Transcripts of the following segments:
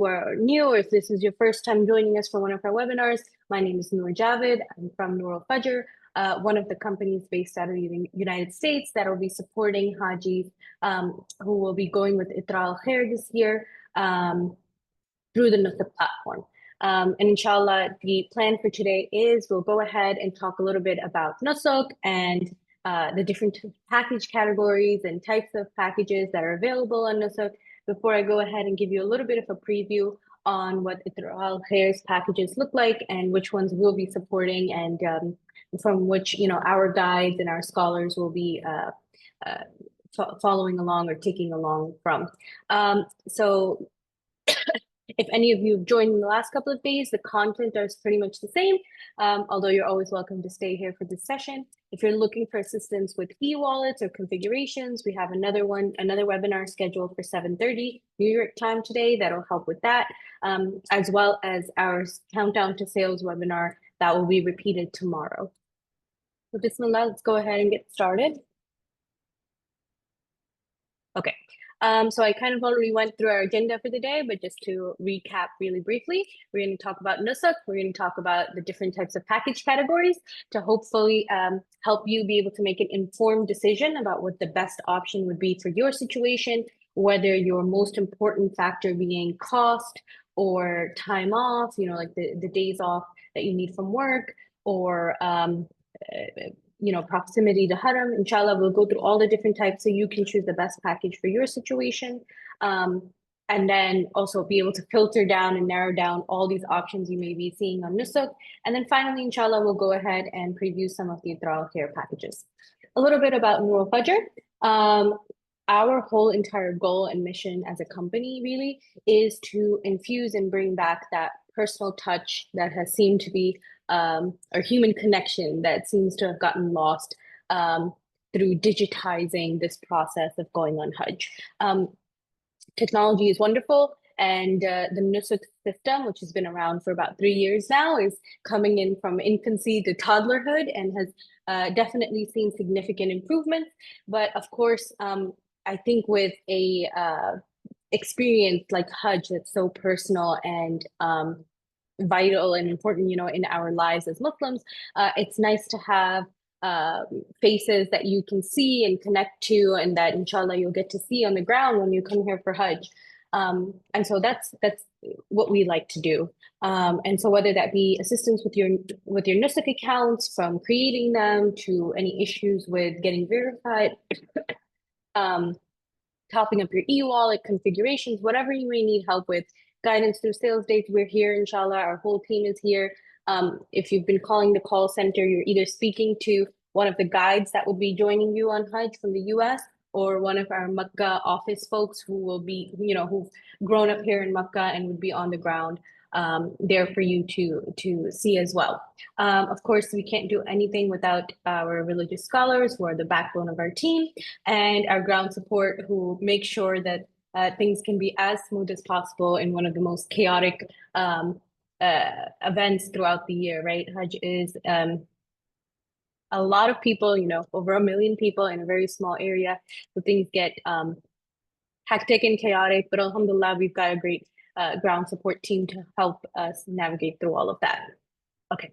who are new, or if this is your first time joining us for one of our webinars, my name is Noor Javid. I'm from Noor Al-Fajr, one of the companies based out of the United States that will be supporting Hajis who will be going with Ithraa AlKhair this year through the Nusuk platform. And inshallah, the plan for today is we'll go ahead and talk a little bit about Nusuk and the different package categories and types of packages that are available on Nusuk before I go ahead and give you a little bit of a preview on what Ithraa AlKhair's packages look like and which ones we'll be supporting and from which, our guides and our scholars will be following along or taking along from. So if any of you have joined in the last couple of days, the content is pretty much the same, although you're always welcome to stay here for this session. If you're looking for assistance with e-wallets or configurations, we have another webinar scheduled for 7:30 New York time today that'll help with that, as well as our Countdown to Sales webinar that will be repeated tomorrow. So bismillah, let's go ahead and get started. Okay. So I kind of already went through our agenda for the day, but just to recap really briefly, we're going to talk about Nusuk. We're going to talk about the different types of package categories to hopefully help you be able to make an informed decision about what the best option would be for your situation, whether your most important factor being cost or time off, like the days off that you need from work, or proximity to haram. Inshallah, we'll go through all the different types so you can choose the best package for your situation. And then also be able to filter down and narrow down all these options you may be seeing on Nusuk. And then finally, inshallah, we'll go ahead and preview some of the Ithraa AlKhair packages. A little bit about Noor Al-Fajr. Our whole entire goal and mission as a company really is to infuse and bring back that personal touch that has seemed to be or human connection that seems to have gotten lost through digitizing this process of going on Hajj. Technology is wonderful, and the Nusuk system, which has been around for about 3 years now, is coming in from infancy to toddlerhood and has definitely seen significant improvements. But of course, I think with a experience like Hajj that's so personal and vital and important, in our lives as Muslims, it's nice to have faces that you can see and connect to, and that inshallah you'll get to see on the ground when you come here for Hajj. And so that's what we like to do. And so whether that be assistance with your Nusuk accounts, from creating them to any issues with getting verified, topping up your e-wallet configurations, whatever you may need help with, guidance through sales dates, we're here, inshallah. Our whole team is here. If you've been calling the call center, you're either speaking to one of the guides that will be joining you on Hajj from the US, or one of our Makkah office folks who will be, who've grown up here in Makkah and would be on the ground there for you to see as well. Of course, we can't do anything without our religious scholars, who are the backbone of our team, and our ground support, who make sure that things can be as smooth as possible in one of the most chaotic events throughout the year, right? Hajj is a lot of people, over 1 million people in a very small area. So things get hectic and chaotic, but alhamdulillah, we've got a great ground support team to help us navigate through all of that. Okay,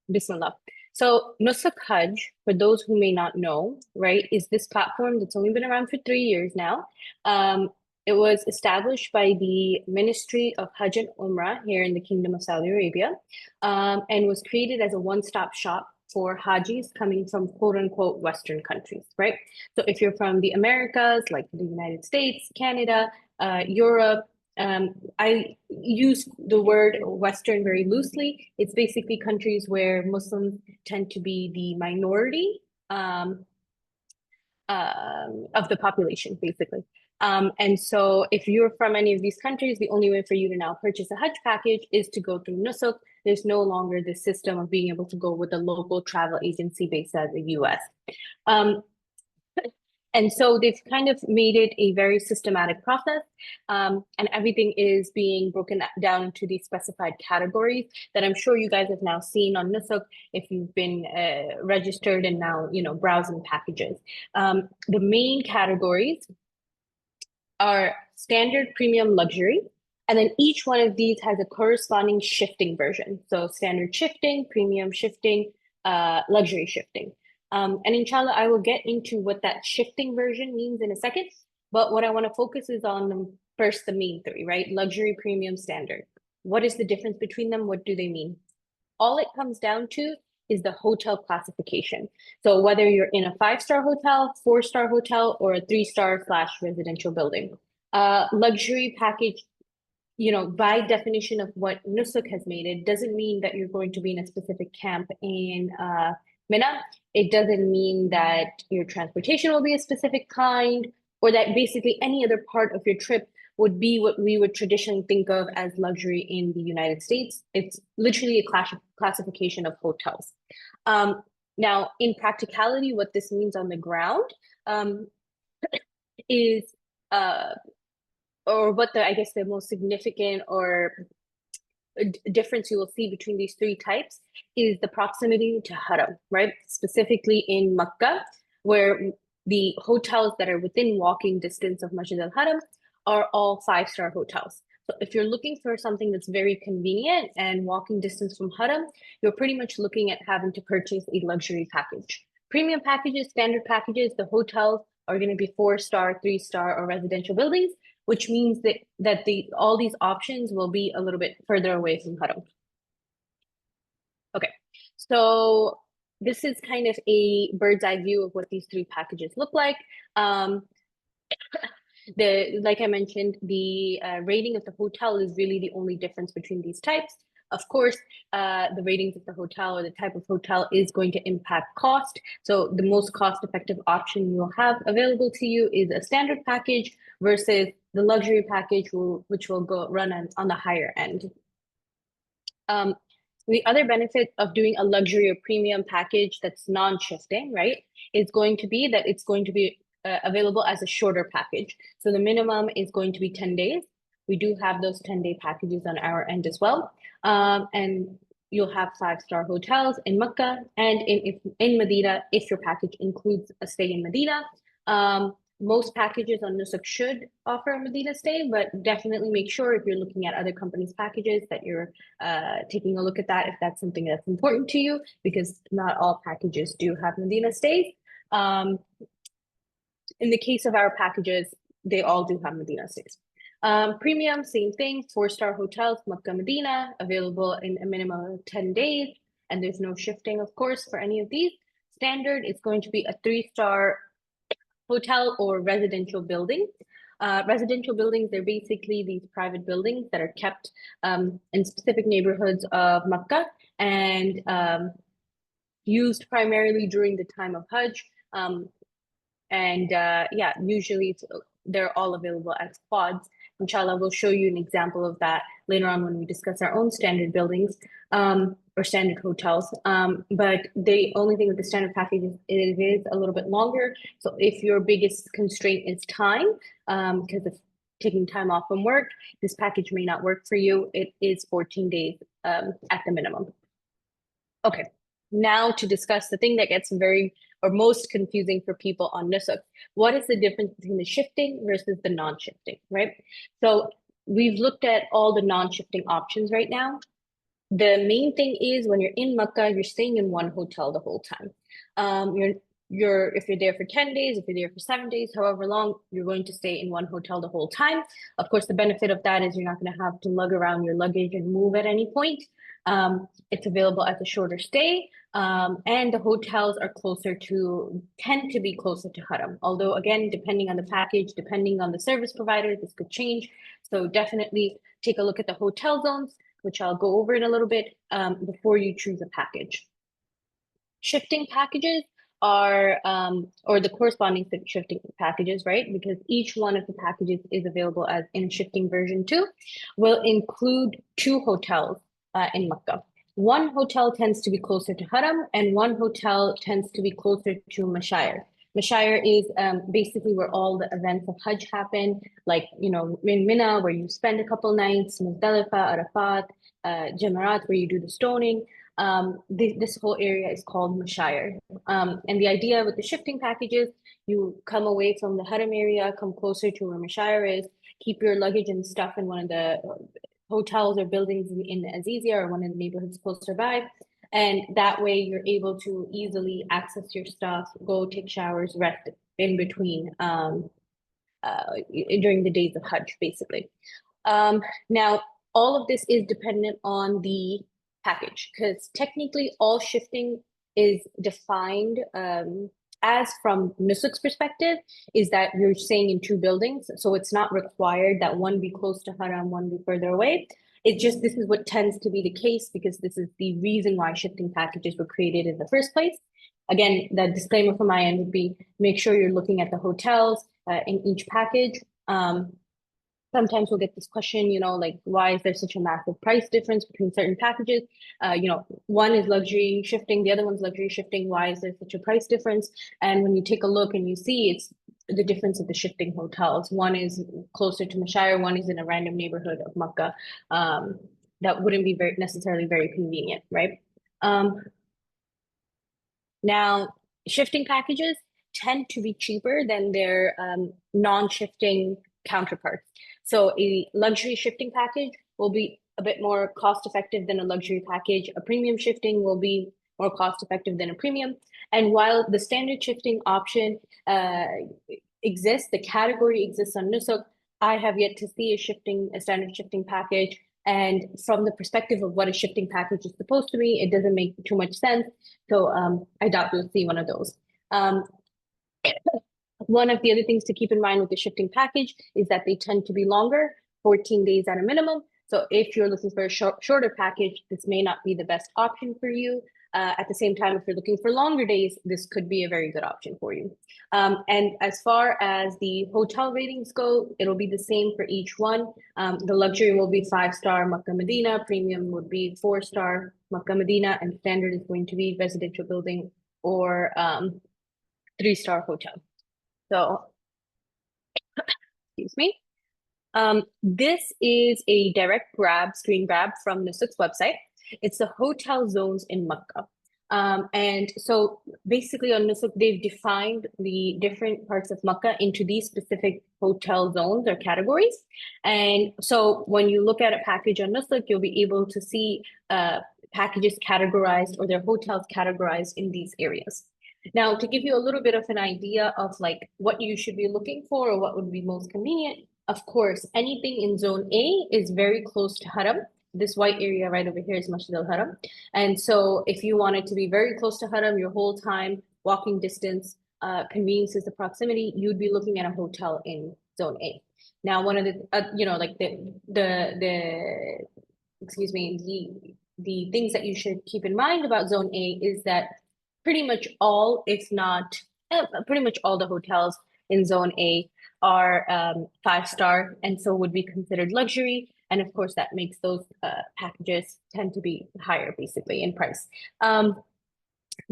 bismillah. So Nusuk Hajj, for those who may not know, right, is this platform that's only been around for 3 years now. It was established by the Ministry of Hajj and Umrah here in the Kingdom of Saudi Arabia, and was created as a one-stop shop for Hajis coming from quote-unquote Western countries, right? So if you're from the Americas, like the United States, Canada, Europe, I use the word Western very loosely. It's basically countries where Muslims tend to be the minority of the population, basically. And so if you're from any of these countries, the only way for you to now purchase a Hajj package is to go through Nusuk. There's no longer this system of being able to go with a local travel agency based out of the US. And so they've kind of made it a very systematic process, and everything is being broken down into these specified categories that I'm sure you guys have now seen on Nusuk if you've been registered and now, browsing packages. The main categories are standard, premium, luxury. And then each one of these has a corresponding shifting version. So standard shifting, premium shifting, luxury shifting. And inshallah, I will get into what that shifting version means in a second. But what I want to focus is on first the main three, right? Luxury, premium, standard. What is the difference between them? What do they mean? All it comes down to is the hotel classification. So whether you're in a five-star hotel, four-star hotel, or a three-star slash residential building. Luxury package, by definition of what Nusuk has made, it doesn't mean that you're going to be in a specific camp in Mina. It doesn't mean that your transportation will be a specific kind, or that basically any other part of your trip would be what we would traditionally think of as luxury in the United States. It's literally a classification of hotels. Now, in practicality, what this means on the ground is or what I guess the most significant or difference you will see between these three types is the proximity to Haram, right? Specifically in Makkah, where the hotels that are within walking distance of Masjid al-Haram are all five-star hotels. So if you're looking for something that's very convenient and walking distance from Haram, you're pretty much looking at having to purchase a luxury package. Premium packages, standard packages, the hotels are going to be four-star, three-star, or residential buildings, which means that all these options will be a little bit further away from Haram. Okay, so this is kind of a bird's eye view of what these three packages look like. Like I mentioned, the rating of the hotel is really the only difference between these types. Of course, the ratings of the hotel or the type of hotel is going to impact cost. So the most cost-effective option you'll have available to you is a standard package versus the luxury package, which will run on the higher end. The other benefit of doing a luxury or premium package that's non-shifting, right, is going to be that it's going to be available as a shorter package. So the minimum is going to be 10 days. We do have those 10-day packages on our end as well. And you'll have five-star hotels in Makkah and in Medina if your package includes a stay in Medina. Most packages on Nusuk should offer a Medina stay, but definitely make sure if you're looking at other companies' packages that you're taking a look at that if that's something that's important to you, because not all packages do have Medina stays. In the case of our packages, they all do have Medina stays. Premium, same thing, four-star hotels, Makkah, Medina, available in a minimum of 10 days, and there's no shifting, of course, for any of these. Standard is going to be a three-star hotel or residential building. Residential buildings, they're basically these private buildings that are kept in specific neighborhoods of Makkah and used primarily during the time of Hajj. Usually they're all available as quads. Inshallah, we'll show you an example of that later on when we discuss our own standard buildings or standard hotels. But the only thing with the standard package is it is a little bit longer. So if your biggest constraint is time, because of taking time off from work, this package may not work for you. It is 14 days at the minimum. Okay, now to discuss the thing that gets most confusing for people on Nusuk. What is the difference between the shifting versus the non-shifting, right? So we've looked at all the non-shifting options right now. The main thing is when you're in Makkah, you're staying in one hotel the whole time. If you're there for 10 days, if you're there for 7 days, however long, you're going to stay in one hotel the whole time. Of course, the benefit of that is you're not going to have to lug around your luggage and move at any point. It's available as a shorter stay. And the hotels tend to be closer to Haram. Although again, depending on the package, depending on the service provider, this could change. So definitely take a look at the hotel zones, which I'll go over in a little bit before you choose a package. Shifting packages are, or the corresponding shifting packages, right? Because each one of the packages is available as in shifting version 2, will include 2 hotels in Makkah. One hotel tends to be closer to Haram and one hotel tends to be closer to Mashayar. Mashayar is basically where all the events of Hajj happen, like, in Mina, where you spend a couple nights, Muzdalifah, Arafat, Jamarat, where you do the stoning. This whole area is called Mashayar. And the idea with the shifting packages, you come away from the Haram area, come closer to where Mashayar is, keep your luggage and stuff in one of the hotels or buildings in Azizia or one of the neighborhoods close by. And that way you're able to easily access your stuff, go take showers, rest in between during the days of Hajj, basically. Now, all of this is dependent on the package because technically all shifting is defined as from Nusuk's perspective, is that you're staying in two buildings. So it's not required that one be close to Haram, one be further away. It just, this is what tends to be the case because this is the reason why shifting packages were created in the first place. Again, the disclaimer from my end would be make sure you're looking at the hotels in each package. Sometimes we'll get this question, like, why is there such a massive price difference between certain packages? One is luxury shifting, the other one's luxury shifting. Why is there such a price difference? And when you take a look and you see it's the difference of the shifting hotels. One is closer to Mashire, one is in a random neighborhood of Makkah. That wouldn't be necessarily very convenient, right? Now, shifting packages tend to be cheaper than their non-shifting counterparts. So a luxury shifting package will be a bit more cost effective than a luxury package. A premium shifting will be more cost effective than a premium. And while the standard shifting option exists, the category exists on Nusuk, I have yet to see a standard shifting package. And from the perspective of what a shifting package is supposed to be, it doesn't make too much sense. So I doubt we'll see one of those. One of the other things to keep in mind with the shifting package is that they tend to be longer, 14 days at a minimum. So if you're looking for a shorter package, this may not be the best option for you. At the same time, if you're looking for longer days, this could be a very good option for you. And as far as the hotel ratings go, it'll be the same for each one. The luxury will be 5-star Makkah Medina, premium would be 4-star Makkah Medina, and standard is going to be residential building or 3-star hotel. So, excuse me. This is a direct screen grab from Nusuk's website. It's the hotel zones in Makkah. And so basically on Nusuk, they've defined the different parts of Makkah into these specific hotel zones or categories. And so when you look at a package on Nusuk, you'll be able to see packages categorized or their hotels categorized in these areas. Now, to give you a little bit of an idea of like what you should be looking for or what would be most convenient, of course, anything in zone A is very close to Haram. This white area right over here is Masjid al-Haram. And so if you wanted to be very close to Haram your whole time, walking distance, convenience is the proximity, you'd be looking at a hotel in zone A. Now, one of the, like excuse me, the things that you should keep in mind about zone A is that pretty much all, if not pretty much all the hotels in zone A are 5-star and so would be considered luxury. And of course, that makes those packages tend to be higher basically in price.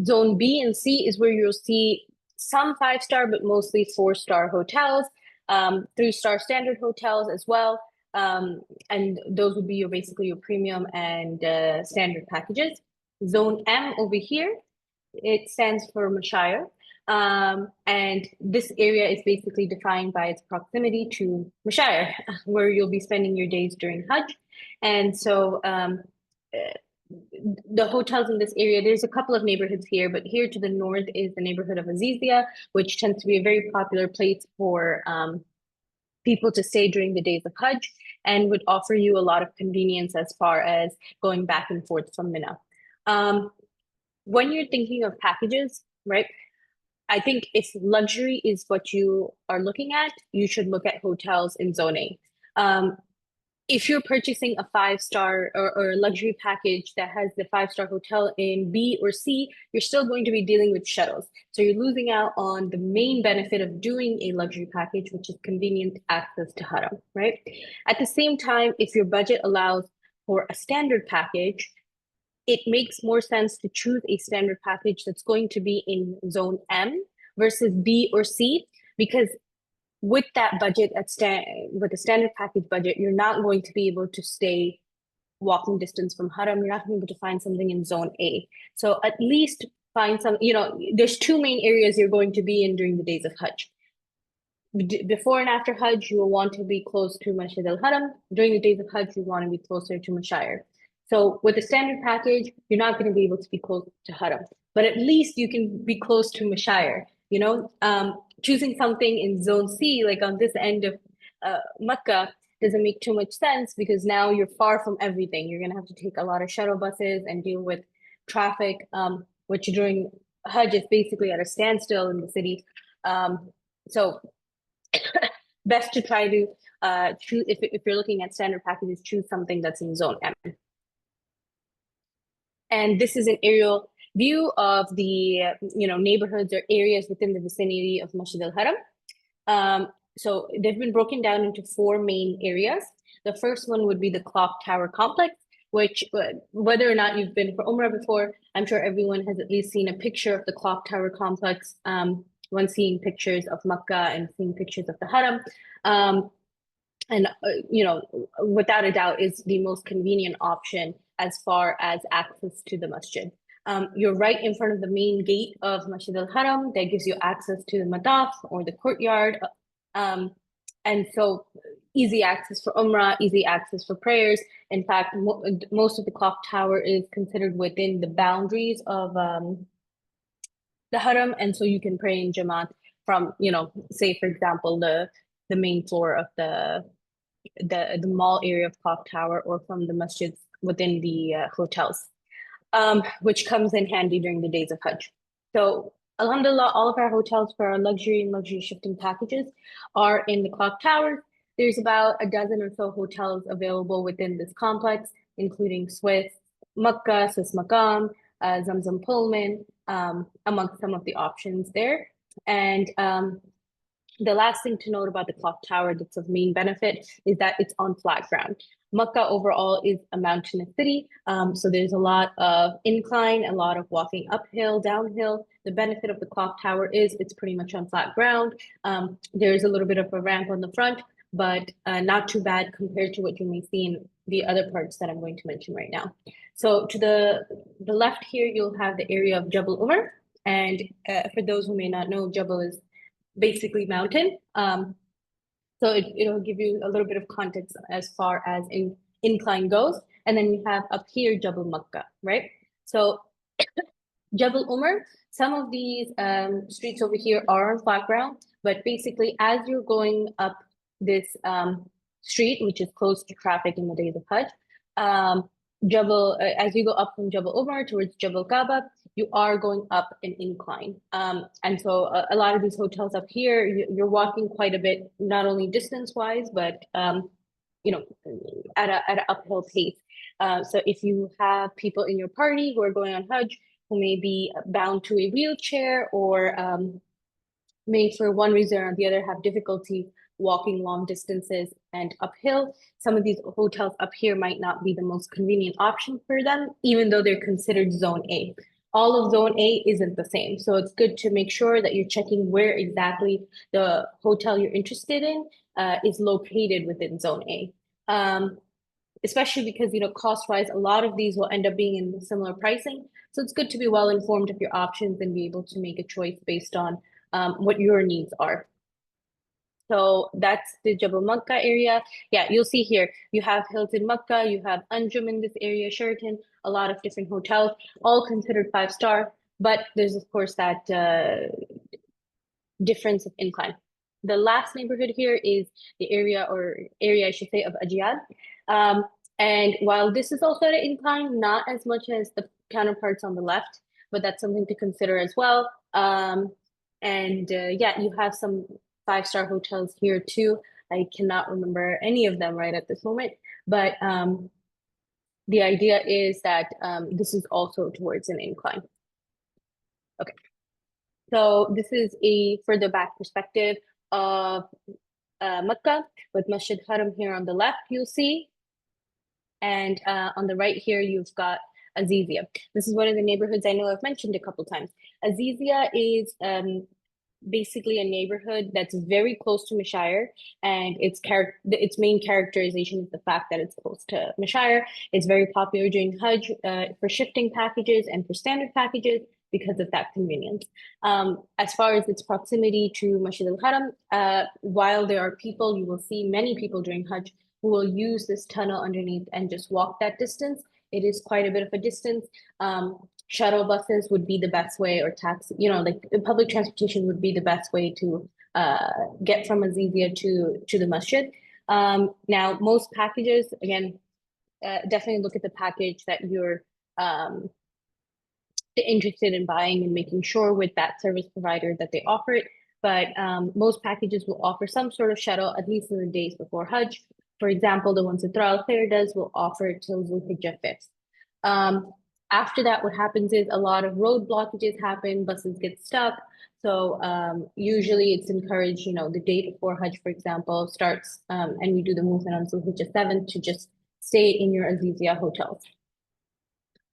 Zone B and C is where you'll see some 5-star, but mostly 4-star hotels, 3-star standard hotels as well. And those would be basically your premium and standard packages. Zone M over here, it stands for Mashire. And this area is basically defined by its proximity to Mashire, where you'll be spending your days during Hajj. And so the hotels in this area, there's a couple of neighborhoods here, but here to the north is the neighborhood of Azizia, which tends to be a very popular place for people to stay during the days of Hajj and would offer you a lot of convenience as far as going back and forth from Mina. When you're thinking of packages, right, I think if luxury is what you are looking at, you should look at hotels in zone A. If you're purchasing a 5-star or a luxury package that has the 5-star hotel in B or C, you're still going to be dealing with shuttles. So you're losing out on the main benefit of doing a luxury package, which is convenient access to Haram, right? At the same time, if your budget allows for a standard package, it makes more sense to choose a standard package that's going to be in zone M versus B or C, because with that budget with a standard package budget, you're not going to be able to stay walking distance from Haram. You're not going to be able to find something in zone A. So at least find some, there's two main areas you're going to be in during the days of Hajj. before and after Hajj, you will want to be close to Masjid al-Haram. During the days of Hajj, you want to be closer to Mashayar. So with the standard package, you're not going to be able to be close to Haram, but at least you can be close to Mashayar. Choosing something in Zone C, like on this end of Makkah, doesn't make too much sense because now you're far from everything. You're going to have to take a lot of shuttle buses and deal with traffic, which during Hajj is basically at a standstill in the city. So best to try to choose, if you're looking at standard packages, choose something that's in Zone M. And this is an aerial view of the neighborhoods or areas within the vicinity of Masjid al-Haram. So they've been broken down into 4 main areas. The first one would be the Clock Tower complex, which whether or not you've been for Umrah before, I'm sure everyone has at least seen a picture of the Clock Tower complex when seeing pictures of Makkah and seeing pictures of the Haram. And without a doubt is the most convenient option as far as access to the masjid. You're right in front of the main gate of Masjid al-Haram that gives you access to the madaf or the courtyard. And so easy access for Umrah, easy access for prayers. In fact, most of the clock tower is considered within the boundaries of the Haram. And so you can pray in Jamaat from, say, for example, the main floor of the mall area of clock tower or from the masjids within the hotels, which comes in handy during the days of Hajj. So alhamdulillah, all of our hotels for our luxury and luxury shifting packages are in the clock tower. There's about a dozen or so hotels available within this complex, including Swiss Makkah, Swiss Maqam, Zamzam Pullman, amongst some of the options there. And the last thing to note about the clock tower that's of main benefit is that it's on flat ground. Makkah overall is a mountainous city, so there's a lot of incline, a lot of walking uphill, downhill. The benefit of the clock tower is it's pretty much on flat ground. There's a little bit of a ramp on the front, but not too bad compared to what you may see in the other parts that I'm going to mention right now. So to the left here, you'll have the area of Jabal Umar. And for those who may not know, Jabal is basically mountain. So it'll give you a little bit of context as far as incline goes. And then you have up here Jabal Makkah, right? So Jabal Umar, some of these streets over here are on flat ground, but basically as you're going up this street, which is closed to traffic in the days of Hajj, as you go up from Jabal Umar towards Jabal Kaaba, you are going up an incline. And so a lot of these hotels up here, you're walking quite a bit, not only distance-wise, but at an uphill pace. So if you have people in your party who are going on Hajj, who may be bound to a wheelchair or may for one reason or the other have difficulty walking long distances and uphill, some of these hotels up here might not be the most convenient option for them, even though they're considered Zone A. All of Zone A isn't the same. So it's good to make sure that you're checking where exactly the hotel you're interested in is located within Zone A. Especially because, cost-wise, a lot of these will end up being in similar pricing. So it's good to be well informed of your options and be able to make a choice based on what your needs are. So that's the Jabal Makkah area. Yeah, you'll see here, you have Hilton Makkah, you have Anjum in this area, Sheraton, a lot of different hotels, all considered 5-star, but there's of course that difference of incline. The last neighborhood here is the area I should say of Ajiyad. And while this is also an incline, not as much as the counterparts on the left, but that's something to consider as well. Yeah, you have some 5-star hotels here too. I cannot remember any of them right at this moment, but the idea is that this is also towards an incline. Okay, so this is a further back perspective of Makkah with Masjid Haram here on the left, you'll see. And on the right here, you've got Azizia. This is one of the neighborhoods I know I've mentioned a couple times. Azizia is basically a neighborhood that's very close to Mashayar, and its main characterization is the fact that it's close to Mashayar. It's very popular during Hajj for shifting packages and for standard packages. because of that convenience. As far as its proximity to Masjid al-Haram, while there are people, you will see many people during Hajj who will use this tunnel underneath and just walk that distance. It is quite a bit of a distance. Shuttle buses would be the best way, or taxi, like public transportation would be the best way to get from Azizia to the masjid. Now, most packages, again, definitely look at the package that you're interested in buying and making sure with that service provider that they offer it. But most packages will offer some sort of shuttle, at least in the days before Hajj. For example, the ones that Ithraa AlKhair does will offer it till Zulhijjah 5th. After that, what happens is a lot of road blockages happen, buses get stuck. So usually it's encouraged, the day before Hajj, for example, starts and we do the movement on Zulhijjah 7th to just stay in your Azizia hotels.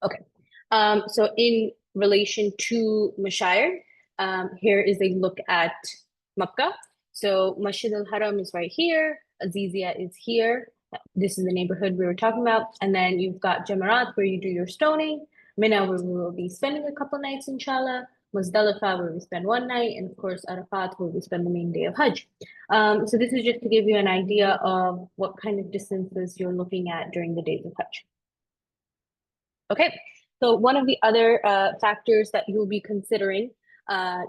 Okay. So in relation to Mashayar, here is a look at Makkah. So Masjid al-Haram is right here. Azizia is here. This is the neighborhood we were talking about. And then you've got Jamarat, where you do your stoning. Mina, where we will be spending a couple nights, inshallah. Muzdalifah, where we spend one night. And of course, Arafat, where we spend the main day of Hajj. So this is just to give you an idea of what kind of distances you're looking at during the days of Hajj. Okay, so one of the other factors that you'll be considering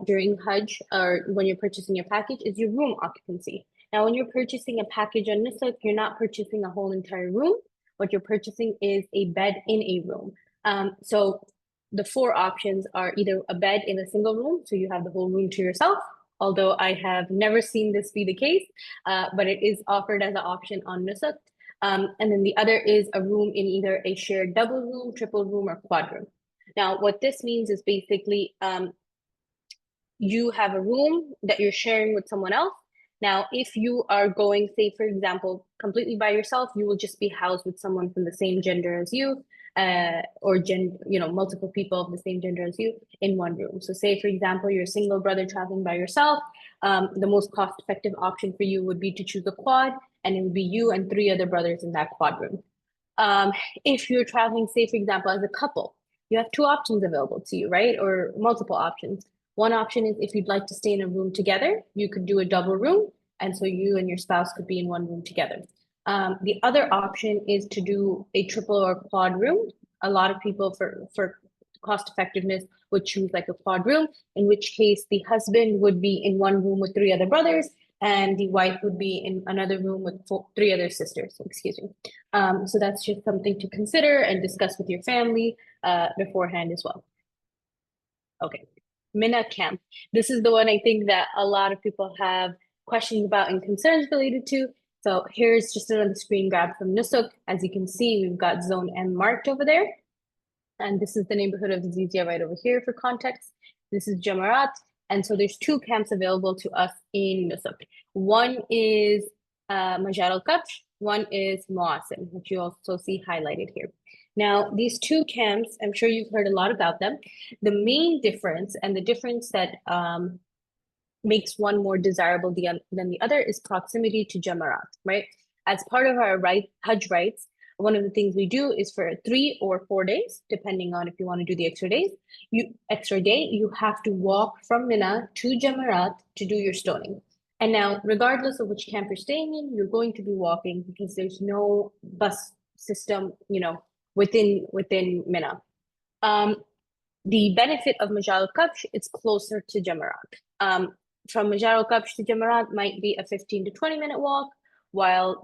during Hajj or when you're purchasing your package is your room occupancy. Now, when you're purchasing a package on Nusuk, you're not purchasing a whole entire room. What you're purchasing is a bed in a room. So the four options are either a bed in a single room, so you have the whole room to yourself, although I have never seen this be the case, but it is offered as an option on Nusuk. And then the other is a room in either a shared double room, triple room, or quad room. Now, what this means is basically you have a room that you're sharing with someone else. Now, if you are going, say, for example, completely by yourself, you will just be housed with someone from the same gender as you, or multiple people of the same gender as you in one room. So say, for example, you're a single brother traveling by yourself, the most cost-effective option for you would be to choose a quad, and it would be you and 3 other brothers in that quad room. If you're traveling, say, for example, as a couple, you have 2 options available to you, right? Or multiple options. One option is if you'd like to stay in a room together, you could do a double room. And so you and your spouse could be in one room together. The other option is to do a triple or quad room. A lot of people for cost effectiveness would choose like a quad room, in which case the husband would be in one room with 3 other brothers and the wife would be in another room with 3 other sisters, excuse me. So that's just something to consider and discuss with your family beforehand as well. Okay, Mina camp. This is the one I think that a lot of people have questions about and concerns related to. So here's just another screen grab from Nusuk. As you can see, we've got zone M marked over there. And this is the neighborhood of Azizia right over here for context. This is Jamarat. And so there's 2 camps available to us in Nusuk. One is Majar al-Kabsh, one is Muasim, which you also see highlighted here. Now, these 2 camps, I'm sure you've heard a lot about them. The main difference and the difference that makes one more desirable than the other is proximity to Jamarat, right? As part of our Hajj rights, one of the things we do is for 3 or 4 days, depending on if you want to do the extra day, you have to walk from Mina to Jamarat to do your stoning. And now, regardless of which camp you're staying in, you're going to be walking because there's no bus system, within Mina. The benefit of Majar al-Kabsh, it's closer to Jamarat. From Majar al-Kabsh to Jamarat might be a 15 to 20-minute walk, while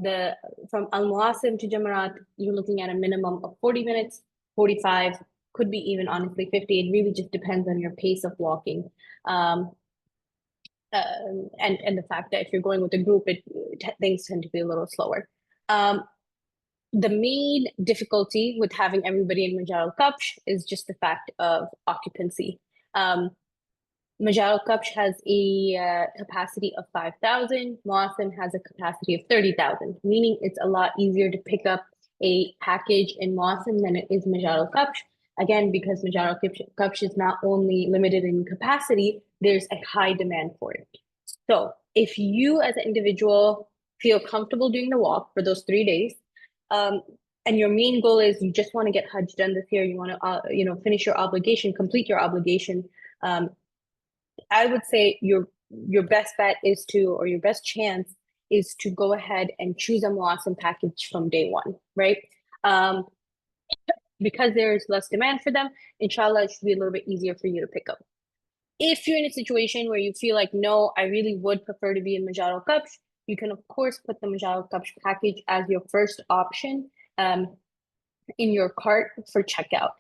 from Al-Muasim to Jamarat, you're looking at a minimum of 40 minutes, 45, could be even honestly 50. It really just depends on your pace of walking. And the fact that if you're going with a group, things tend to be a little slower. The main difficulty with having everybody in Majar al-Kabsh is just the fact of occupancy. Majar al-Kabsh has a capacity of 5,000. Muasim has a capacity of 30,000, meaning it's a lot easier to pick up a package in Muasim than it is Majar al-Kabsh. Again, because Majar al-Kabsh is not only limited in capacity, there's a high demand for it. So if you as an individual feel comfortable doing the walk for those 3 days, and your main goal is you just want to get Hajj done this year, you want to, finish your obligation, complete your obligation, um, I would say your best bet is to, or your best chance is to go ahead and choose a Muasim package from day one, right? Um, because there's less demand for them, inshallah, it should be a little bit easier for you to pick up. If you're in a situation where you feel like, no, I really would prefer to be in Majar al-Kabsh, you can, of course, put the Majar al-Kabsh package as your first option in your cart for checkout.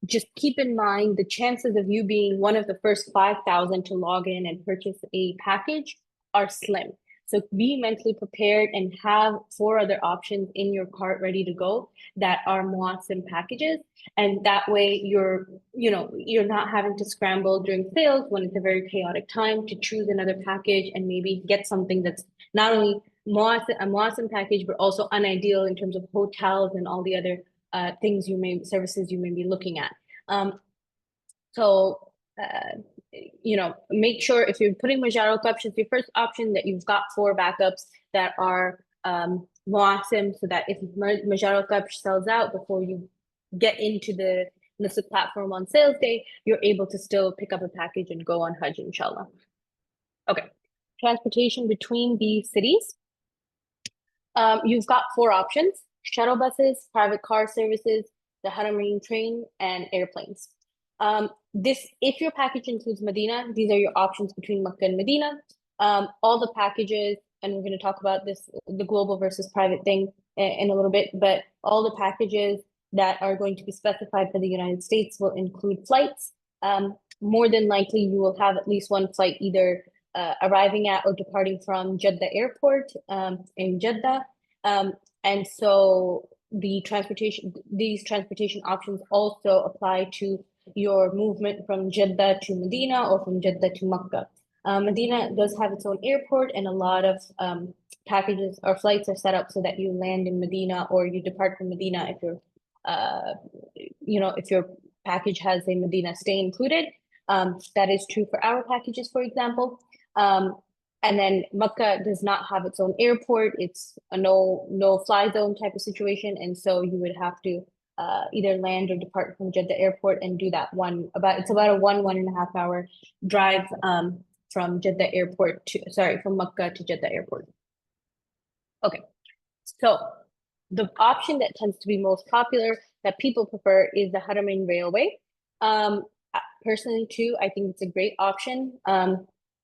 Just keep in mind the chances of you being one of the first 5,000 to log in and purchase a package are slim. So be mentally prepared and have 4 other options in your cart ready to go that are Muasim packages. And that way you're not having to scramble during sales when it's a very chaotic time to choose another package and maybe get something that's not only a Muasim package, but also unideal in terms of hotels and all the other services you may be looking at. So make sure if you're putting Majar al-Kabsh as your first option that you've got 4 backups that are Muasim, so that if Majar al-Kabsh sells out before you get into the Nusuk platform on sales day, you're able to still pick up a package and go on Hajj, inshallah. Okay, transportation between these cities. You've got 4 options: shuttle buses, private car services, the Haramain train, and airplanes. If your package includes Medina, these are your options between Makkah and Medina. All the packages, and we're going to talk about this, the global versus private thing in a little bit, but all the packages that are going to be specified for the United States will include flights. More than likely, you will have at least one flight either arriving at or departing from Jeddah Airport in Jeddah. And so these transportation options also apply to your movement from Jeddah to Medina or from Jeddah to Makkah. Medina does have its own airport, and a lot of packages or flights are set up so that you land in Medina or you depart from Medina if your package has a Medina stay included. That is true for our packages, for example. And then Makkah does not have its own airport. It's a no fly zone type of situation. And so you would have to either land or depart from Jeddah Airport and do that it's about a 1.5 hour drive from Makkah to Jeddah Airport. Okay, so the option that tends to be most popular that people prefer is the Haramain Railway. Personally too, I think it's a great option,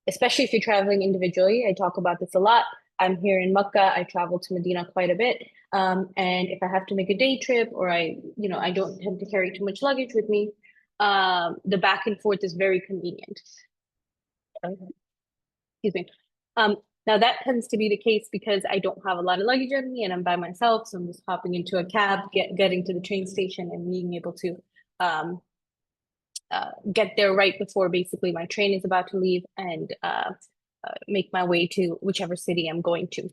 especially if you're traveling individually. I talk about this a lot. I'm here in Makkah. I travel to Medina quite a bit. And if I have to make a day trip or I don't tend to carry too much luggage with me, the back and forth is very convenient. Excuse me. Now that tends to be the case because I don't have a lot of luggage on me and I'm by myself. So I'm just hopping into a cab, getting to the train station and being able to get there right before basically my train is about to leave and make my way to whichever city I'm going to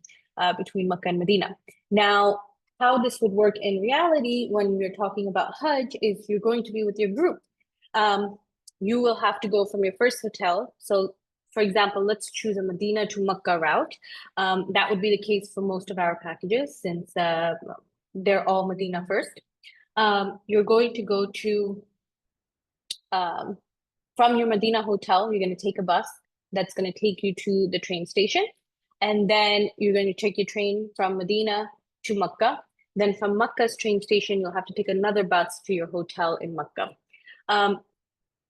between Makkah and Medina. Now, how this would work in reality when we're talking about Hajj is you're going to be with your group. You will have to go from your first hotel. So for example, let's choose a Medina to Makkah route. That would be the case for most of our packages since they're all Medina first. You're going to go to from your Medina hotel, you're going to take a bus that's going to take you to the train station. And then you're going to take your train from Medina to Makkah. Then from Makkah's train station, you'll have to take another bus to your hotel in Makkah.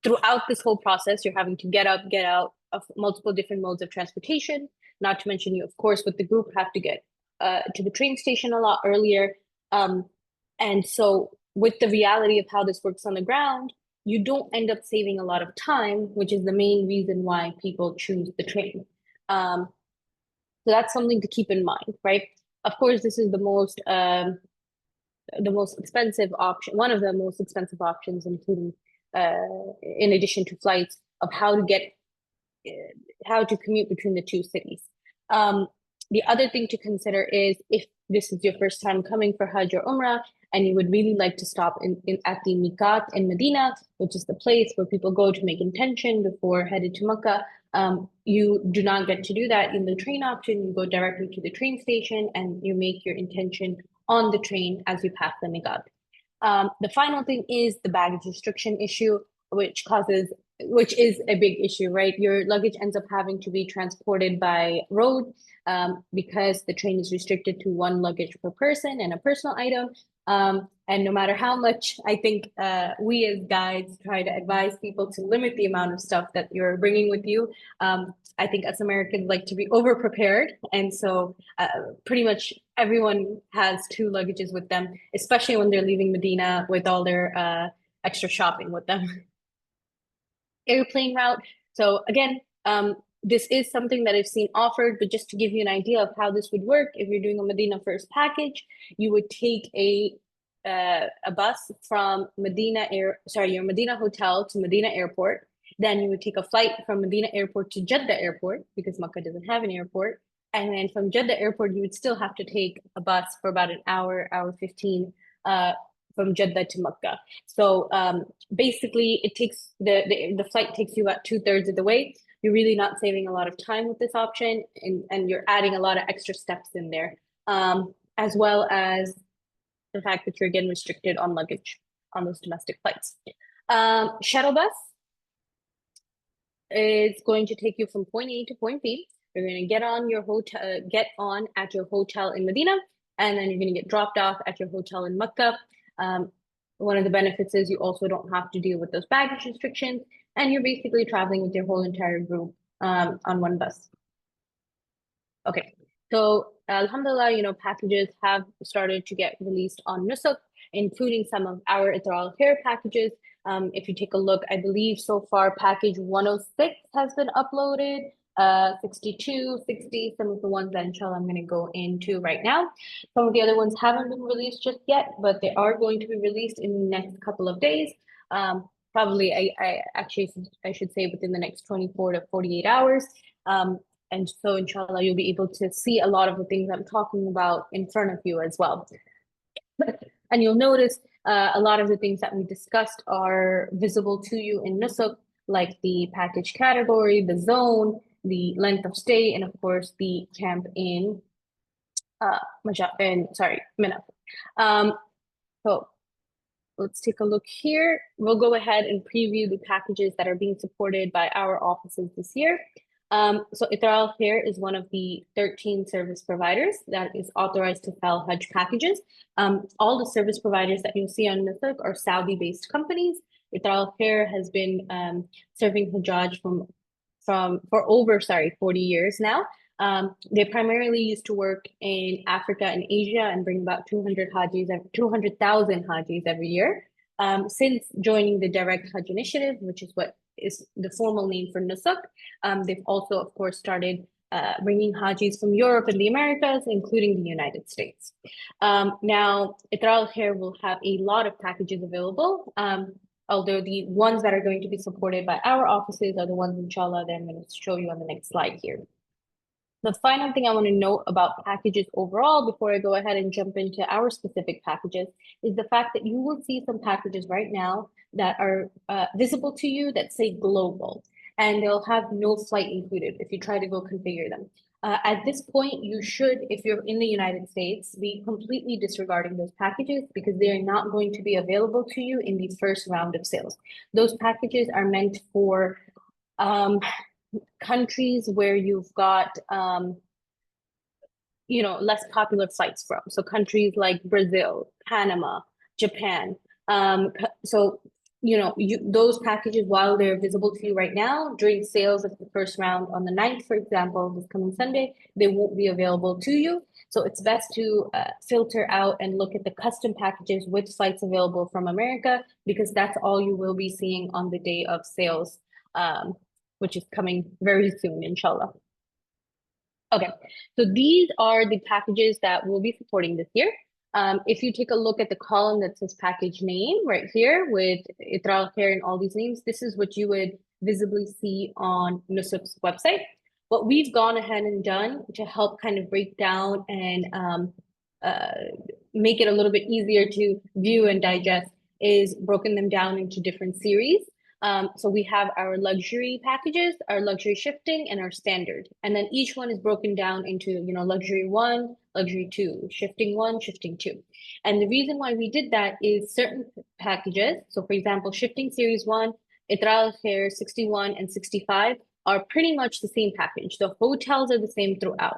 Throughout this whole process, you're having to get up, get out of multiple different modes of transportation. Not to mention you, of course, with the group have to get to the train station a lot earlier. And so with the reality of how this works on the ground, you don't end up saving a lot of time, which is the main reason why people choose the train. So that's something to keep in mind, right? Of course, this is the most expensive option, one of the most expensive options, including in addition to flights, of how to commute between the two cities. The other thing to consider is if this is your first time coming for Hajj or Umrah, and you would really like to stop at the Miqat in Medina, which is the place where people go to make intention before headed to Makkah. You do not get to do that in the train option. You go directly to the train station and you make your intention on the train as you pass the niqab. The final thing is the baggage restriction issue, which is a big issue, right? Your luggage ends up having to be transported by road because the train is restricted to one luggage per person and a personal item. And no matter how much I think we as guides try to advise people to limit the amount of stuff that you're bringing with you, I think us Americans like to be over prepared. And so pretty much everyone has two luggages with them, especially when they're leaving Medina with all their extra shopping with them. Airplane route. So again, this is something that I've seen offered, but just to give you an idea of how this would work, if you're doing a Medina first package, you would take a bus from your Medina hotel to Medina airport. Then you would take a flight from Medina airport to Jeddah airport because Makkah doesn't have an airport. And then from Jeddah airport, you would still have to take a bus for about an hour 15 from Jeddah to Makkah. So basically, it takes the flight takes you about 2/3 of the way. You're really not saving a lot of time with this option, and you're adding a lot of extra steps in there, as well as the fact that you're again restricted on luggage on those domestic flights. Shuttle bus is going to take you from point A to point B. You're going to get on at your hotel in Medina, and then you're going to get dropped off at your hotel in Makkah. One of the benefits is you also don't have to deal with those baggage restrictions, and you're basically traveling with your whole entire group on one bus. Okay, so alhamdulillah, packages have started to get released on Nusuk, including some of our Ithraa AlKhair packages. If you take a look, I believe so far package 106 has been uploaded, 62, 60, some of the ones that inshallah I'm going to go into right now. Some of the other ones haven't been released just yet, but they are going to be released in the next couple of days. Probably, I should say within the next 24 to 48 hours. And so inshallah, you'll be able to see a lot of the things I'm talking about in front of you as well. And you'll notice a lot of the things that we discussed are visible to you in Nusuk, like the package category, the zone, the length of stay, and of course the camp in Mina. So let's take a look here. We'll go ahead and preview the packages that are being supported by our offices this year. So Ithraa AlKhair is one of the 13 service providers that is authorized to sell Hajj packages. All the service providers that you'll see on Nusuk are Saudi-based companies. Ithraa AlKhair has been serving Hajjaj for over 40 years now. They primarily used to work in Africa and Asia and bring about 200,000 Hajis every year. Since joining the Direct Hajj Initiative, which is what is the formal name for Nusuk, they've also, of course, started bringing Hajis from Europe and the Americas, including the United States. Now, Ithraa AlKhair will have a lot of packages available, although the ones that are going to be supported by our offices are the ones, inshallah, that I'm going to show you on the next slide here. The final thing I want to note about packages overall before I go ahead and jump into our specific packages is the fact that you will see some packages right now that are visible to you that say global, and they'll have no flight included if you try to go configure them. At this point, you should, if you're in the United States, be completely disregarding those packages because they are not going to be available to you in the first round of sales. Those packages are meant for countries where you've got less popular flights from. So countries like Brazil, Panama, Japan. Those packages, while they're visible to you right now, during sales of the first round on the 9th, for example, this coming Sunday, they won't be available to you. So it's best to filter out and look at the custom packages with flights available from America, because that's all you will be seeing on the day of sales, which is coming very soon, inshallah. Okay, so these are the packages that we'll be supporting this year. If you take a look at the column that says package name right here with Ithraa AlKhair and all these names, this is what you would visibly see on Nusuk's website. What we've gone ahead and done to help kind of break down and make it a little bit easier to view and digest is broken them down into different series. So we have our luxury packages, our luxury shifting, and our standard. And then each one is broken down into, luxury 1, luxury 2, shifting 1, shifting 2. And the reason why we did that is certain packages. So for example, shifting series 1, Ithraa AlKhair 61 and 65 are pretty much the same package. The hotels are the same throughout.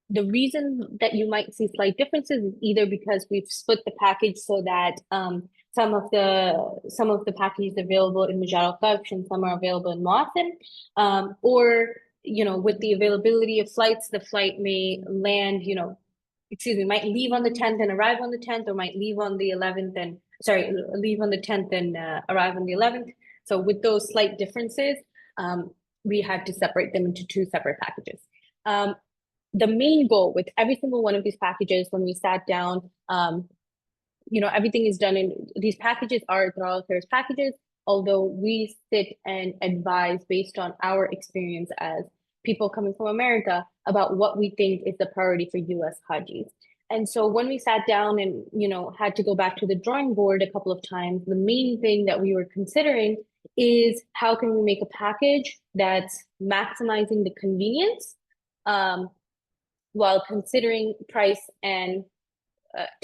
The reason that you might see slight differences is either because we've split the package so that some of the packages available in Majal Al-Qabsh and some are available in Muasim, or with the availability of flights, the flight may land, might leave on the 10th and arrive on the 10th, or might leave on the 11th and leave on the 10th and arrive on the 11th. So with those slight differences, we had to separate them into two separate packages. The main goal with every single one of these packages, when we sat down, everything is done in these packages are Ithraa AlKhair's packages, although we sit and advise based on our experience as people coming from America about what we think is the priority for US Hajjis. And so when we sat down and, had to go back to the drawing board a couple of times, the main thing that we were considering is how can we make a package that's maximizing the convenience, while considering price and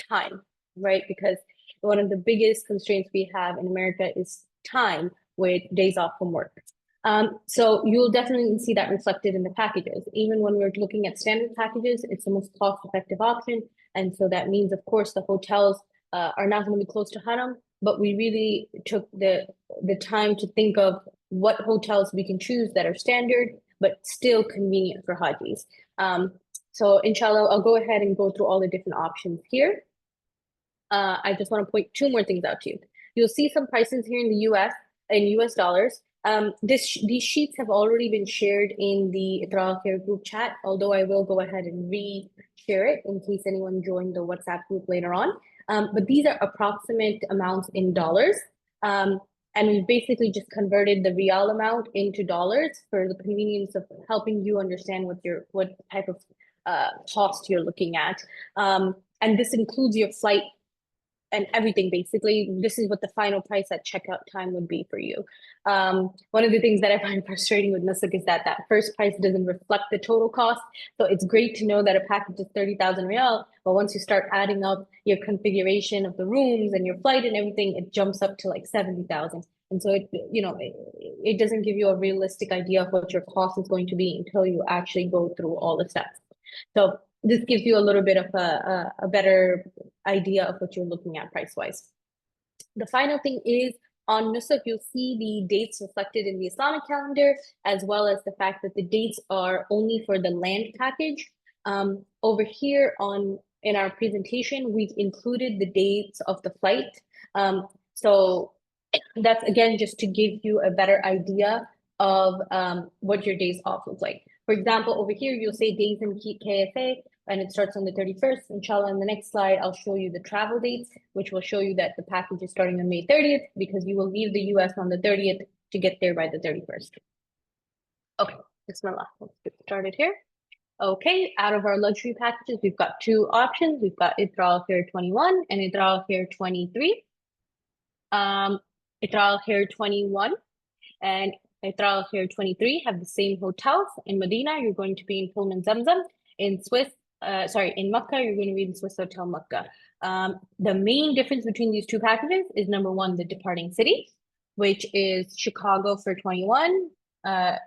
time, right? Because one of the biggest constraints we have in America is time with days off from work. So you'll definitely see that reflected in the packages. Even when we're looking at standard packages, it's the most cost-effective option. And so that means, of course, the hotels are not going to be close to Haram, but we really took the time to think of what hotels we can choose that are standard, but still convenient for Hajis. So inshallah, I'll go ahead and go through all the different options here. I just want to point two more things out to you. You'll see some prices here in the US, in US dollars. These sheets have already been shared in the Ithraa AlKhair group chat, although I will go ahead and re-share it in case anyone joined the WhatsApp group later on. But these are approximate amounts in dollars. And we basically just converted the Riyal amount into dollars for the convenience of helping you understand what type of cost you're looking at. And this includes your flight and everything. Basically, this is what the final price at checkout time would be for you. One of the things that I find frustrating with Nusuk is that first price doesn't reflect the total cost. So it's great to know that a package is 30,000 Riyal, but once you start adding up your configuration of the rooms and your flight and everything, it jumps up to like 70,000. And so it doesn't give you a realistic idea of what your cost is going to be until you actually go through all the steps. So this gives you a little bit of a better idea of what you're looking at price-wise. The final thing is on Nusuk, you'll see the dates reflected in the Islamic calendar, as well as the fact that the dates are only for the land package. Over here in our presentation, we've included the dates of the flight. So that's again just to give you a better idea of what your days off look like. For example, over here, you'll say days in KSA, and it starts on the 31st. Inshallah, in the next slide, I'll show you the travel dates, which will show you that the package is starting on May 30th, because you will leave the US on the 30th to get there by the 31st. Okay, Bismillah, let's get started here. Okay, out of our luxury packages, we've got two options. We've got Ithraa AlKhair 21 and Ithraa AlKhair 23. Ithraa AlKhair 21 and Ithraa AlKhair 23 have the same hotels. In Medina, you're going to be in Pullman Zamzam. In Makkah, you're going to be in Swiss Hotel Makkah. The main difference between these two packages is number one, the departing city, which is Chicago for 21,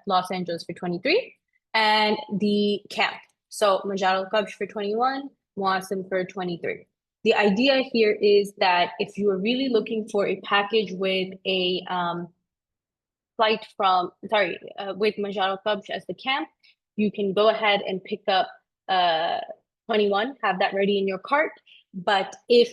Los Angeles for 23, and the camp. So Majal Al-Qabsh for 21, Muasim for 23. The idea here is that if you are really looking for a package with a with Majal Al-Qabsh as the camp, you can go ahead and pick up 21, have that ready in your cart. But if,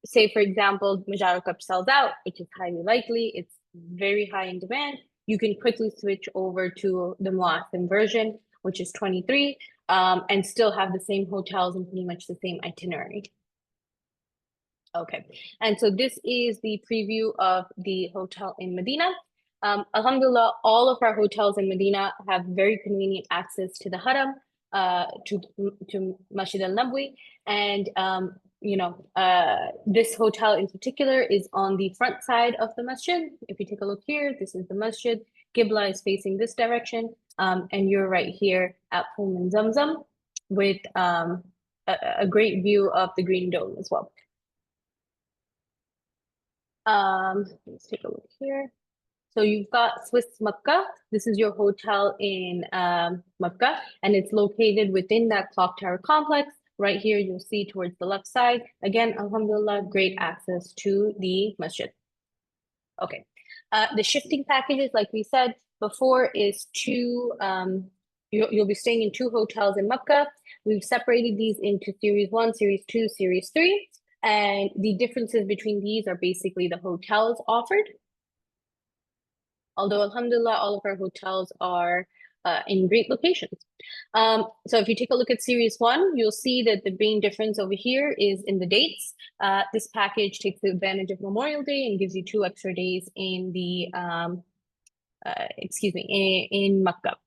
say, for example, Majal Al-Qabsh sells out, which is highly likely, it's very high in demand, you can quickly switch over to the Muasim version, which is 23, and still have the same hotels and pretty much the same itinerary. Okay, and so this is the preview of the hotel in Medina. Alhamdulillah, all of our hotels in Medina have very convenient access to the Haram, to Masjid al-Nabwi, and this hotel in particular is on the front side of the masjid. If you take a look here, this is the masjid. Qibla is facing this direction, and you're right here at Pullman Zamzam. with a great view of the Green Dome as well. Let's take a look here. So you've got Swiss Makkah. This is your hotel in Makkah, and it's located within that clock tower complex. Right here, you'll see towards the left side. Again, alhamdulillah, great access to the masjid. Okay. The shifting packages, like we said before, is two, you'll be staying in two hotels in Makkah. We've separated these into Series 1, Series 2, Series 3. And the differences between these are basically the hotels offered. Although, alhamdulillah, all of our hotels are in great locations. So if you take a look at Series 1, you'll see that the main difference over here is in the dates. This package takes advantage of Memorial Day and gives you 2 extra days in the, in Makkah.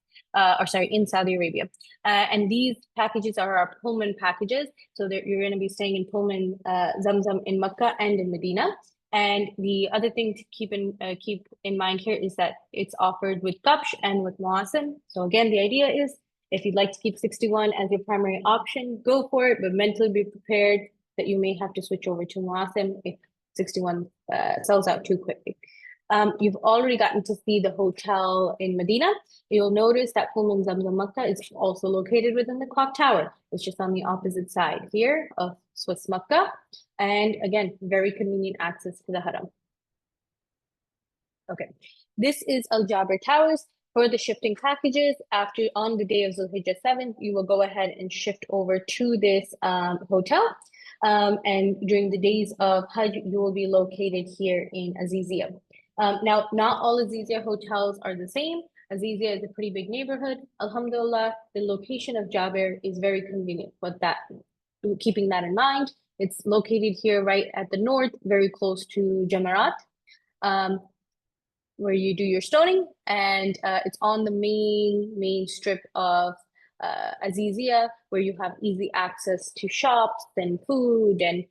In Saudi Arabia. And these packages are our Pullman packages. So you're going to be staying in Pullman Zamzam in Makkah and in Medina. And the other thing to keep in mind here is that it's offered with Kapsh and with Muasim. So again, the idea is if you'd like to keep 61 as your primary option, go for it, but mentally be prepared that you may have to switch over to Muasim if 61 sells out too quickly. You've already gotten to see the hotel in Medina. You'll notice that Pullman Zamzam Makkah is also located within the clock tower. It's just on the opposite side here of Swiss Makkah. And again, very convenient access to the Haram. Okay, this is Al Jaber Towers. For the shifting packages, on the day of Zulhijjah 7th, you will go ahead and shift over to this hotel. And during the days of Hajj, you will be located here in Azizia. Now, not all Azizia hotels are the same. Azizia is a pretty big neighborhood. Alhamdulillah, the location of Jaber is very convenient. But keeping that in mind, it's located here right at the north, very close to Jamarat, where you do your stoning, and it's on the main strip of Azizia, where you have easy access to shops and food and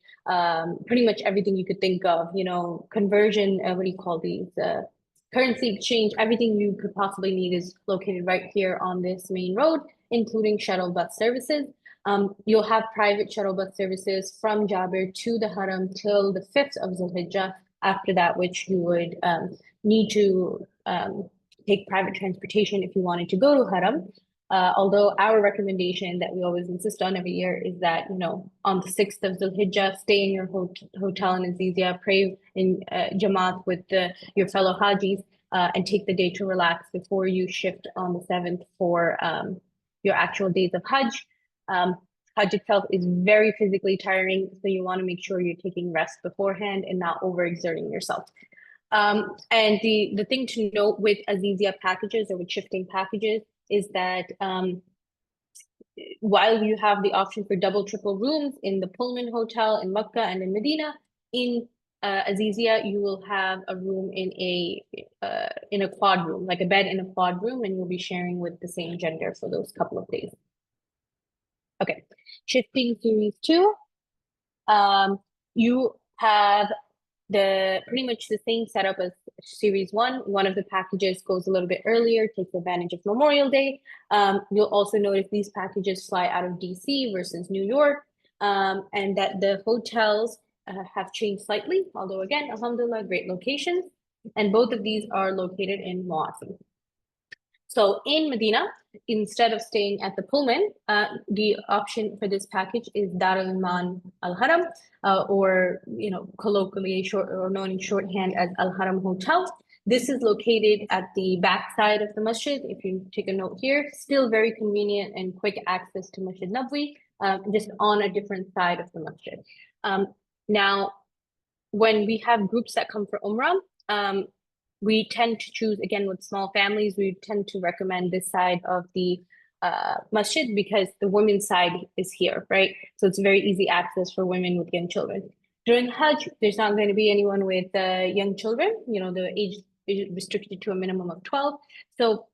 pretty much everything you could think of, conversion, currency exchange, everything you could possibly need is located right here on this main road, including shuttle bus services. You'll have private shuttle bus services from Jaber to the Haram till the 5th of Zulhijjah. After that, which you would need to take private transportation if you wanted to go to Haram. Although our recommendation that we always insist on every year is that, on the 6th of Zulhijjah, stay in your hotel in Azizia, pray in Jamaat with your fellow Hajis, and take the day to relax before you shift on the 7th for your actual days of Hajj. Hajj itself is very physically tiring, so you want to make sure you're taking rest beforehand and not overexerting yourself. And the thing to note with Azizia packages or with shifting packages is that while you have the option for double, triple rooms in the Pullman Hotel in Makkah and in Medina, in Azizia, you will have a room in a quad room, like a bed in a quad room, and you'll be sharing with the same gender for those couple of days. Okay, shifting Series 2, you have pretty much the same setup as Series 1. One of the packages goes a little bit earlier, takes advantage of Memorial Day. You'll also notice these packages fly out of DC versus New York, and that the hotels have changed slightly, although again, alhamdulillah, great locations. And both of these are located in Muasim. So in Medina, instead of staying at the Pullman, the option for this package is Dar al-Iman Al-Haram, or colloquially known in shorthand as Al-Haram Hotel. This is located at the back side of the masjid. If you take a note here, still very convenient and quick access to Masjid Nabwi, just on a different side of the masjid. Now, when we have groups that come for Umrah, we tend to choose, again, with small families, we tend to recommend this side of the masjid because the women's side is here, right? So it's very easy access for women with young children. During Hajj, there's not going to be anyone with young children, the age is restricted to a minimum of 12. So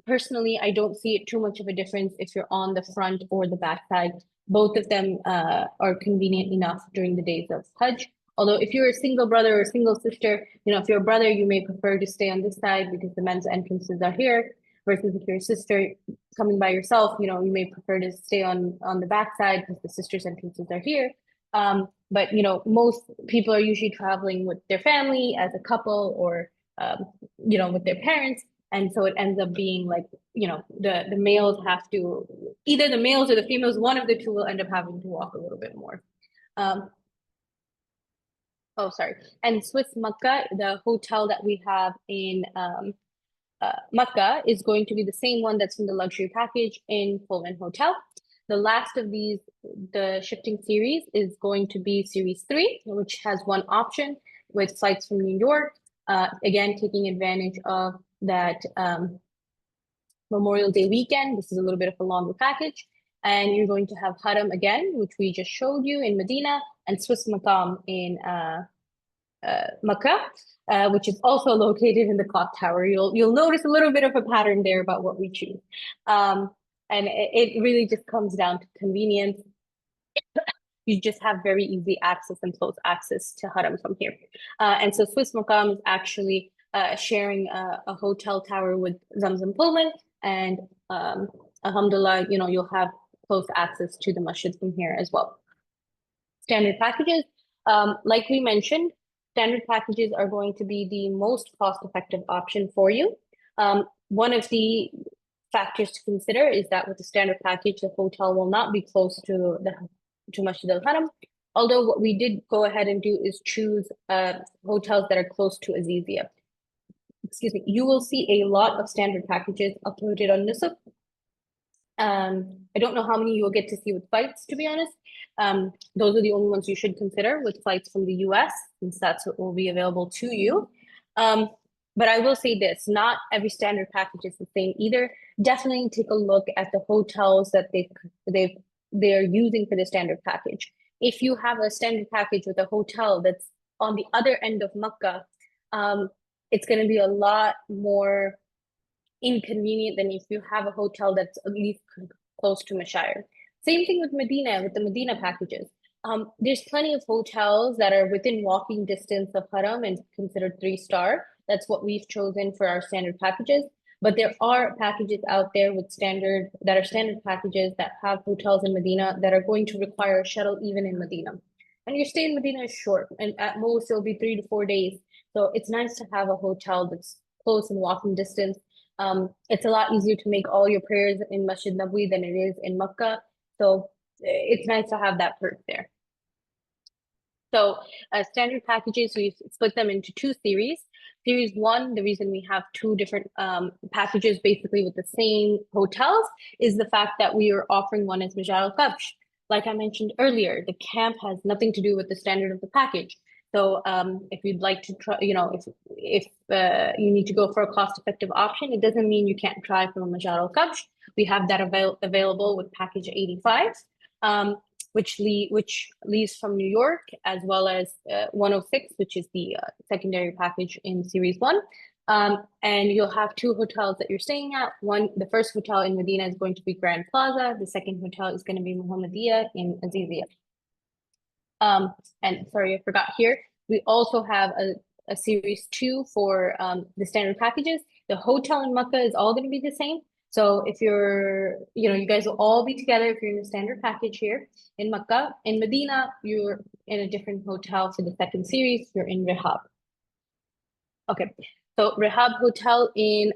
personally, I don't see it too much of a difference if you're on the front or the back side. Both of them are convenient enough during the days of Hajj. Although if you're a single brother or a single sister, if you're a brother, you may prefer to stay on this side because the men's entrances are here. versus if your sister coming by yourself, you may prefer to stay on the backside because the sisters' entrances are here. But most people are usually traveling with their family as a couple or with their parents. And so it ends up being like, the males have to, either the males or the females, one of the two will end up having to walk a little bit more. Oh, sorry. And Swiss Makkah, the hotel that we have in Makkah is going to be the same one that's in the luxury package in Pullman Hotel. The last of these, the shifting series, is going to be Series 3, which has one option with flights from New York. Again, taking advantage of that Memorial Day weekend. This is a little bit of a longer package. And you're going to have Haram again, which we just showed you in Medina, and Swiss Maqam in Makkah, which is also located in the clock tower. You'll notice a little bit of a pattern there about what we choose. And it really just comes down to convenience. You just have very easy access and close access to Haram from here. And so Swiss Maqam is actually sharing a hotel tower with Zamzam Pullman, and alhamdulillah, you'll have close access to the masjid from here as well. Standard packages, like we mentioned, standard packages are going to be the most cost-effective option for you. One of the factors to consider is that with the standard package, the hotel will not be close to Masjid al-Haram. Although what we did go ahead and do is choose hotels that are close to Azizia. Excuse me. You will see a lot of standard packages uploaded on Nusuk. I don't know how many you will get to see with flights, to be honest. Those are the only ones you should consider with flights from the US, since that's what will be available to you. But I will say this, not every standard package is the same either. Definitely take a look at the hotels that they're using for the standard package. If you have a standard package with a hotel that's on the other end of Makkah, it's going to be a lot more inconvenient than if you have a hotel that's at least close to Mashayar. Same thing with Medina, with the Medina packages. There's plenty of hotels that are within walking distance of Haram and considered 3-star. That's what we've chosen for our standard packages. But there are packages out there with standard packages that have hotels in Medina that are going to require a shuttle even in Medina. And your stay in Medina is short, and at most it'll be 3 to 4 days. So it's nice to have a hotel that's close in walking distance. It's a lot easier to make all your prayers in Masjid Nabawi than it is in Makkah. So it's nice to have that perk there. So standard packages, we've split them into 2 series. Series 1, the reason we have 2 different packages basically with the same hotels is the fact that we are offering one as Majal al-Qabsh. Like I mentioned earlier, the camp has nothing to do with the standard of the package. So if you'd like to try, if you need to go for a cost-effective option, it doesn't mean you can't try from a Majal al-Qabsh. We have that available with package 85. Which leaves from New York, as well as 106, which is the secondary package in Series 1. And you'll have 2 hotels that you're staying at. The first hotel in Medina is going to be Grand Plaza. The second hotel is going to be Muhammadiyah in Azizia. And sorry, I forgot here. We also have a Series 2 for the standard packages. The hotel in Makkah is all going to be the same. So if you guys will all be together if you're in a standard package here in Makkah. In Medina, you're in a different hotel for the second series. You're in Rehab. Okay, so Rehab Hotel in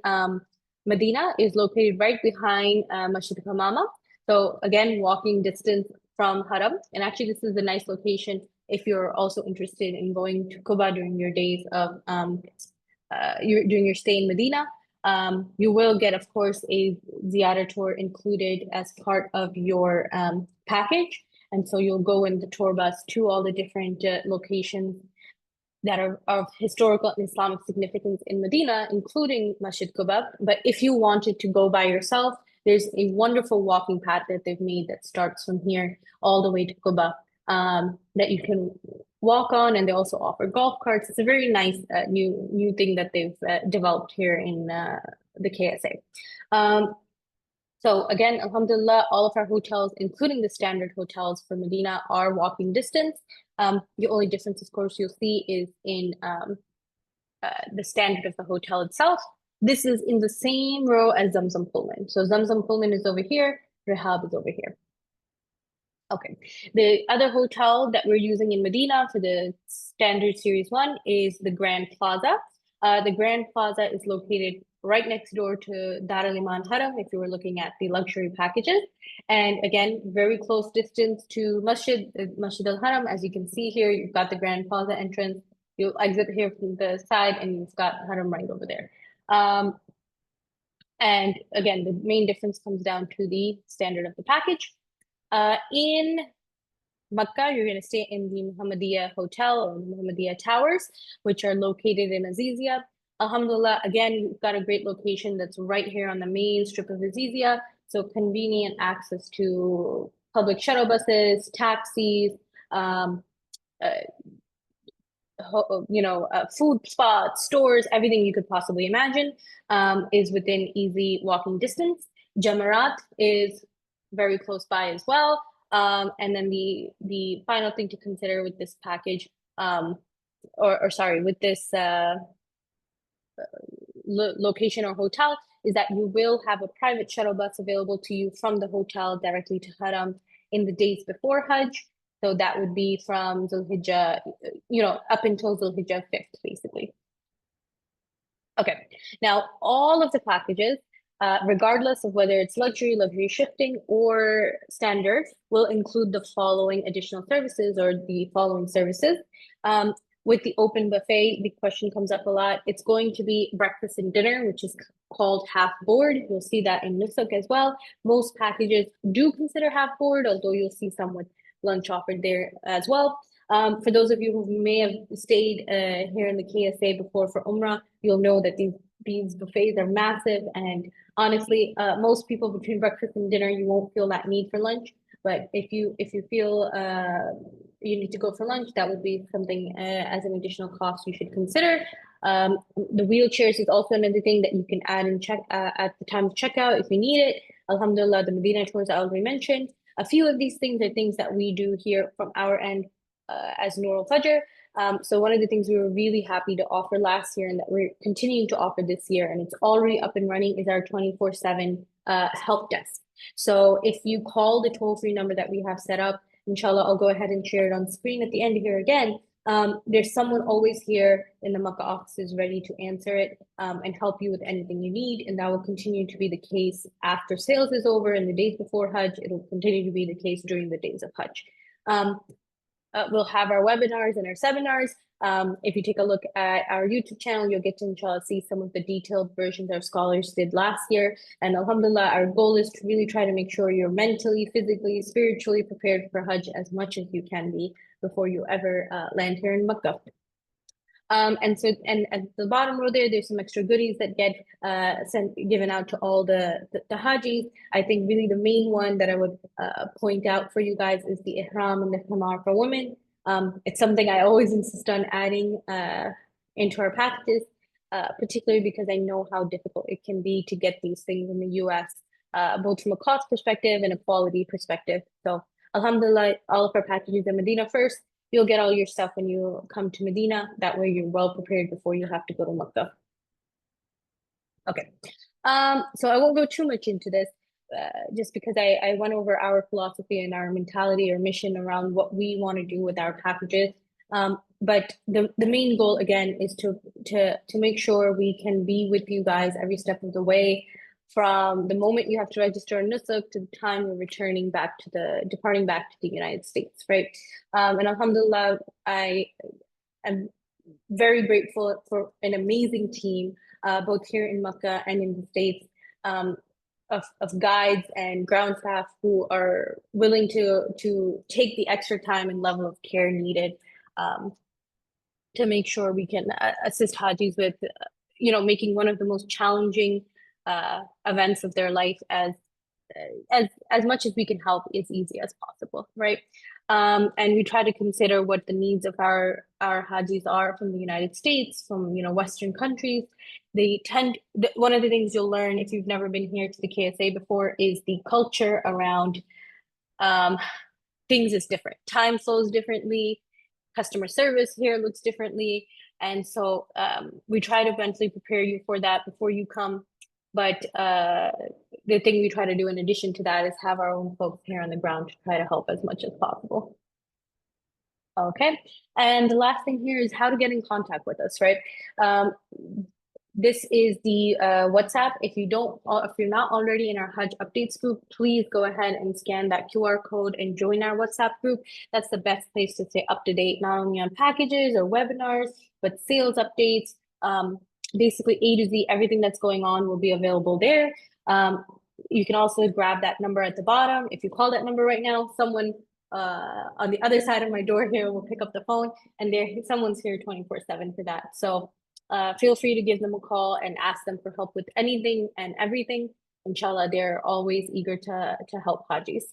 Medina is located right behind Masjid Hamama. So again, walking distance from Haram. And actually, this is a nice location if you're also interested in going to Quba during your days of during your stay in Medina. You will get, of course, a ziyarah tour included as part of your package. And so you'll go in the tour bus to all the different locations that are of historical and Islamic significance in Medina, including Masjid Quba. But if you wanted to go by yourself, there's a wonderful walking path that they've made that starts from here all the way to Quba that you can walk on, and they also offer golf carts. It's a very nice new thing that they've developed here in the KSA. So again, alhamdulillah, all of our hotels, including the standard hotels for Medina, are walking distance. The only difference, of course, you'll see is in the standard of the hotel itself. This is in the same row as Zamzam Pullman. So Zamzam Pullman is over here, Rehab is over here. Okay. The other hotel that we're using in Medina for the standard series one is the Grand Plaza. The Grand Plaza is located right next door to Dar Al Iman Haram if you were looking at the luxury packages. And again, very close distance to Masjid Al Haram. As you can see here, you've got the Grand Plaza entrance. You'll exit here from the side and you've got Haram right over there. And again, the main difference comes down to the standard of the package. In Makkah, you're going to stay in the Muhammadiyah Hotel or Muhammadiyah Towers, which are located in Azizia. Alhamdulillah, again, you've got a great location that's right here on the main strip of Azizia. So convenient access to public shuttle buses, taxis, food spots, stores, everything you could possibly imagine is within easy walking distance. Jamarat is very close by as well. And then the final thing to consider with this package, with this location or hotel is that you will have a private shuttle bus available to you from the hotel directly to Haram in the days before Hajj. So that would be from Zulhijjah, up until Zulhijjah 5th, basically. Okay, now all of the packages, regardless of whether it's luxury shifting, or standard, will include the following additional services or the following services. With the open buffet, the question comes up a lot. It's going to be breakfast and dinner, which is called half board. You'll see that in Nusuk as well. Most packages do consider half board, although you'll see some with lunch offered there as well. For those of you who may have stayed here in the KSA before for Umrah, you'll know that these buffets are massive. And honestly, most people between breakfast and dinner, you won't feel that need for lunch. But if you feel you need to go for lunch, that would be something as an additional cost you should consider. The wheelchairs is also another thing that you can add and check at the time of checkout if you need it. Alhamdulillah, the Medina tours I already mentioned. A few of these things are things that we do here from our end as Noor Al-Fajr. So one of the things we were really happy to offer last year and that we're continuing to offer this year, and it's already up and running, is our 24/7 help desk. So if you call the toll-free number that we have set up, inshallah, I'll go ahead and share it on screen at the end here again. There's someone always here in the Makkah offices ready to answer it and help you with anything you need. And that will continue to be the case after sales is over and the days before Hajj. It'll continue to be the case during the days of Hajj. We'll have our webinars and our seminars. If you take a look at our YouTube channel, you'll get to inshallah see some of the detailed versions our scholars did last year. And alhamdulillah, our goal is to really try to make sure you're mentally, physically, spiritually prepared for Hajj as much as you can be before you ever land here in Makkah. And at the bottom row there's some extra goodies that get given out to all the Hajis. I think really the main one that I would point out for you guys is the ihram and the khimar for women. It's something I always insist on adding into our packages, particularly because I know how difficult it can be to get these things in the US, both from a cost perspective and a quality perspective. So alhamdulillah, all of our packages in Medina first. You'll get all your stuff when you come to Medina. That way you're well prepared before you have to go to Makkah. Okay. So I won't go too much into this just because I went over our philosophy and our mentality or mission around what we want to do with our packages. But the main goal again is to make sure we can be with you guys every step of the way, from the moment you have to register in Nusuk to the time you're departing back to the United States, right? And alhamdulillah, I am very grateful for an amazing team, both here in Makkah and in the States, of guides and ground staff who are willing to take the extra time and level of care needed to make sure we can assist Hajis with, making one of the most challenging events of their life as much as we can help as easy as possible, right? And we try to consider what the needs of our Hajis are from the United States, from Western countries. One of the things you'll learn if you've never been here to the KSA before is the culture around things is different. Time flows differently. customer service here looks differently. And so we try to mentally prepare you for that before you come. But the thing we try to do in addition to that is have our own folks here on the ground to try to help as much as possible. Okay. And the last thing here is how to get in contact with us, right? Um, this is the WhatsApp. If you're not already in our Hajj updates group, please go ahead and scan that QR code and join our WhatsApp group. That's the best place to stay up to date, not only on packages or webinars, but sales updates. Basically A to Z, everything that's going on will be available there. You can also grab that number at the bottom. If you call that number right now, someone on the other side of my door here will pick up the phone, and someone's here 24/7 for that. So feel free to give them a call and ask them for help with anything and everything. Inshallah, they're always eager to help Hajis.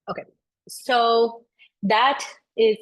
Okay, so that is